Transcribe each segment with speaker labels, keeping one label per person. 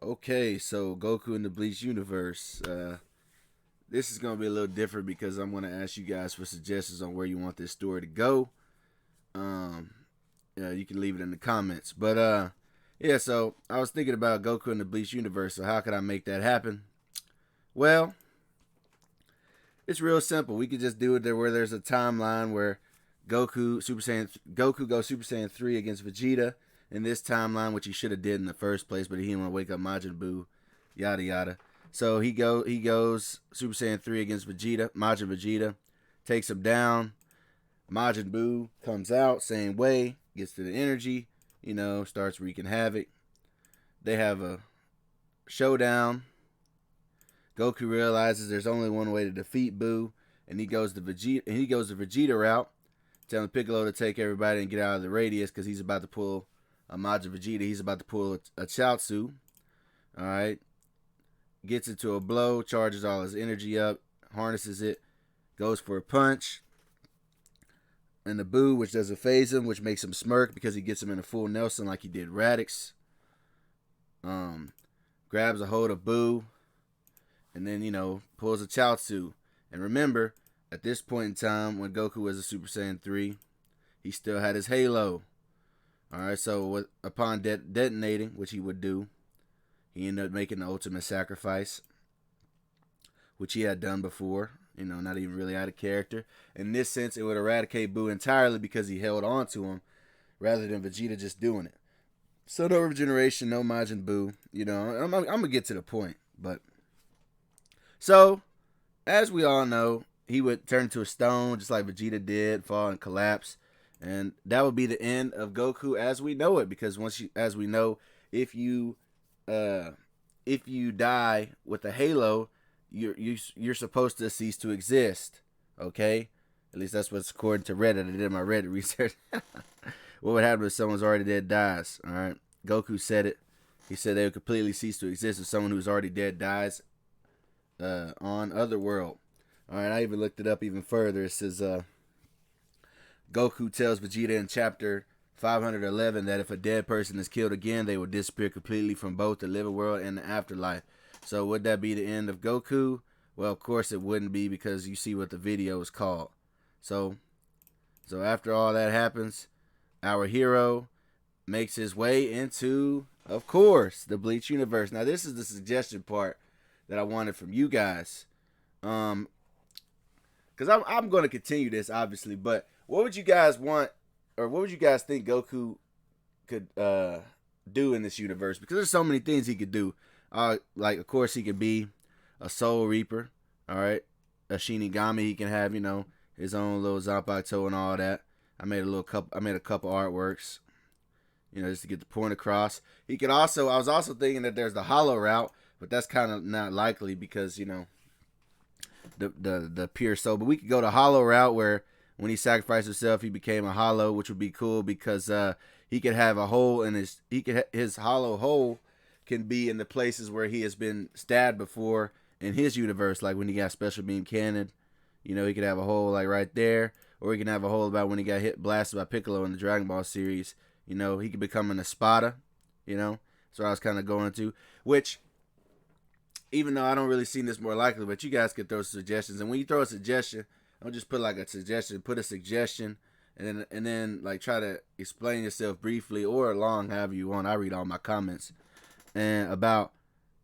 Speaker 1: Okay, so Goku in the Bleach universe. This is gonna be a little different because I'm gonna ask you guys for suggestions on where you want this story to go. Um, you can leave it in the comments. But yeah. So I was thinking about Goku in the Bleach universe. So how could I make that happen? Well, it's real simple. We could just do it there where there's a timeline where Goku goes Super Saiyan 3 against Vegeta in this timeline, which he should have did in the first place, but he didn't want to wake up Majin Buu, yada yada. So he goes Super Saiyan 3 against Majin Vegeta, takes him down. Majin Buu comes out, same way, gets to the energy, starts wreaking havoc. They have a showdown. Goku realizes there's only one way to defeat Buu, and he goes the Vegeta route, telling Piccolo to take everybody and get out of the radius because he's about to pull a Majin Vegeta. He's about to pull a Chaozu. All right, gets into a blow, charges all his energy up, harnesses it, goes for a punch, and the Buu, which doesn't phase him, which makes him smirk because he gets him in a full Nelson like he did Radix. Um, Grabs a hold of Buu, and then pulls a Chaozu. And remember, at this point in time, when Goku was a Super Saiyan 3, he still had his Halo. Alright, so upon detonating, which he would do, he ended up making the ultimate sacrifice, which he had done before, not even really out of character. In this sense, it would eradicate Buu entirely because he held on to him rather than Vegeta just doing it. So no regeneration, no Majin Buu. I'm going to get to the point. But so, as we all know, he would turn to a stone just like Vegeta did, fall and collapse. And that would be the end of Goku as we know it, because as we know, if you uh, if you die with a halo, you're supposed to cease to exist. Okay, at least that's what's according to Reddit. I did my Reddit research. What would happen if someone's already dead dies? All right, Goku said it. He said they would completely cease to exist if someone who's already dead dies on Otherworld. All right, I even looked it up even further. It says Goku tells Vegeta in chapter 511 that if a dead person is killed again, they will disappear completely from both the living world and the afterlife. So would that be the end of Goku? Well, of course it wouldn't be, because you see what the video is called. So after all that happens, our hero makes his way into, of course, the Bleach universe. Now this is the suggestion part that I wanted from you guys. Because I'm going to continue this, obviously, but what would you guys want, or what would you guys think Goku could do in this universe? Because there's so many things he could do. Like, of course, he could be a Soul Reaper, all right, a Shinigami. He can have, his own little Zanpakuto and all that. I made a couple artworks, just to get the point across. He could also, I was also thinking that there's the Hollow route, but that's kind of not likely because the pure soul. But we could go the Hollow route where when he sacrificed himself, he became a Hollow, which would be cool because he could have a hole in his Hollow hole can be in the places where he has been stabbed before in his universe, like when he got Special Beam Cannon. He could have a hole like right there, or he can have a hole about when he got blasted by Piccolo in the Dragon Ball series. He could become an Espada. That's what I was kind of going to. Which, even though I don't really see this more likely, but you guys could throw suggestions. And when you throw a suggestion, don't just put like a suggestion. Put a suggestion, and then like try to explain yourself briefly or long, however you want. I read all my comments and about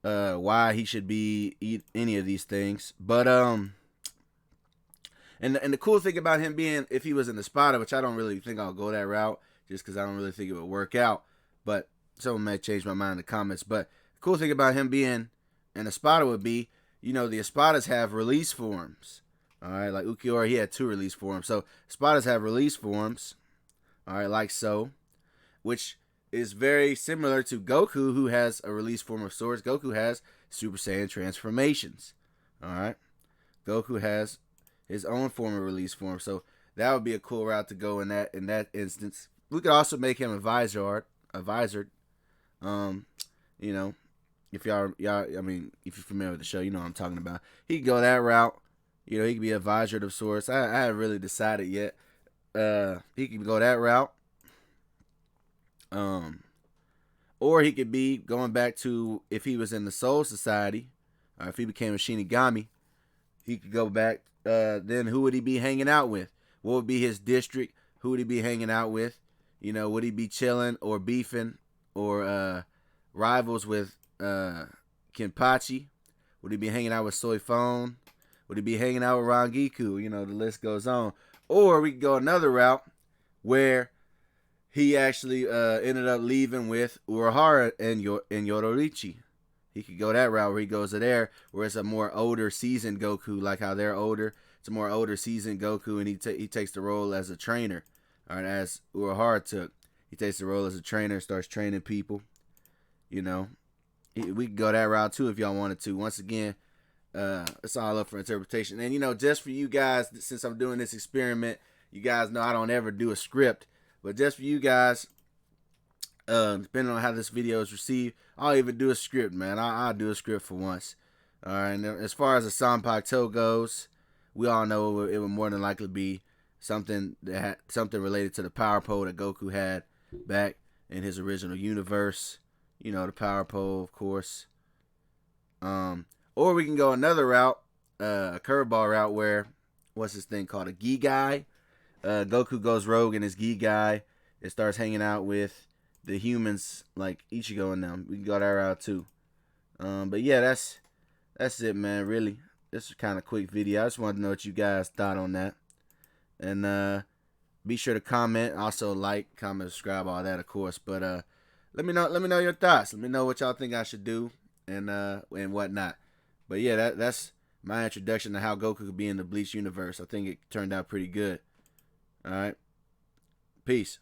Speaker 1: why he should be any of these things. But and the cool thing about him being, if he was in the Espada, which I don't really think I'll go that route, just because I don't really think it would work out. But someone may change my mind in the comments. But the cool thing about him being an Espada would be, the Espadas have release forms. All right, like Ukiura, he had 2 release forms. So Espadas have release forms. All right, like so, which is very similar to Goku, who has a release form of sorts. Goku has Super Saiyan transformations. All right, Goku has his own form of release form. So that would be a cool route to go in that instance. We could also make him a Vizard. Um, you know, if I mean, if you're familiar with the show, you know what I'm talking about. He could go that route. He could be a Vizard of sorts. I haven't really decided yet. He could go that route. Or he could be going back to if he was in the Soul Society, or if he became a Shinigami, he could go back. Then who would he be hanging out with? What would be his district? Who would he be hanging out with? You know, would he be chilling or beefing or rivals with Kenpachi? Would he be hanging out with Soifon? Would he be hanging out with Rangiku? You know, the list goes on. Or we could go another route where he actually ended up leaving with Urahara and Yororichi. He could go that route where he goes to there, where it's a more older, seasoned Goku, like how they're older. It's a more older, seasoned Goku, and he takes the role as a trainer, or as Urahara took. He takes the role as a trainer, starts training people. You know, we could go that route too if y'all wanted to. Once again, it's all up for interpretation. And, you know, just for you guys, since I'm doing this experiment, you guys know I don't ever do a script. But just for you guys, depending on how this video is received, I'll even do a script, man. I'll do a script for once. All right. And as far as the Sanpakuto goes, we all know it would more than likely be something related to the power pole that Goku had back in his original universe. You know, the power pole, of course. Or we can go another route, a curveball route where, what's this thing called, a Gi guy? Goku goes rogue in his Gi guy. It starts hanging out with the humans like Ichigo and them. We can go that route too. But yeah, that's it, man. Really, this is kind of quick video. I just wanted to know what you guys thought on that. And be sure to comment, also like, comment, subscribe, all that, of course. But let me know your thoughts. Let me know what y'all think I should do and whatnot. But yeah, that's my introduction to how Goku could be in the Bleach universe. I think it turned out pretty good. All right. Peace.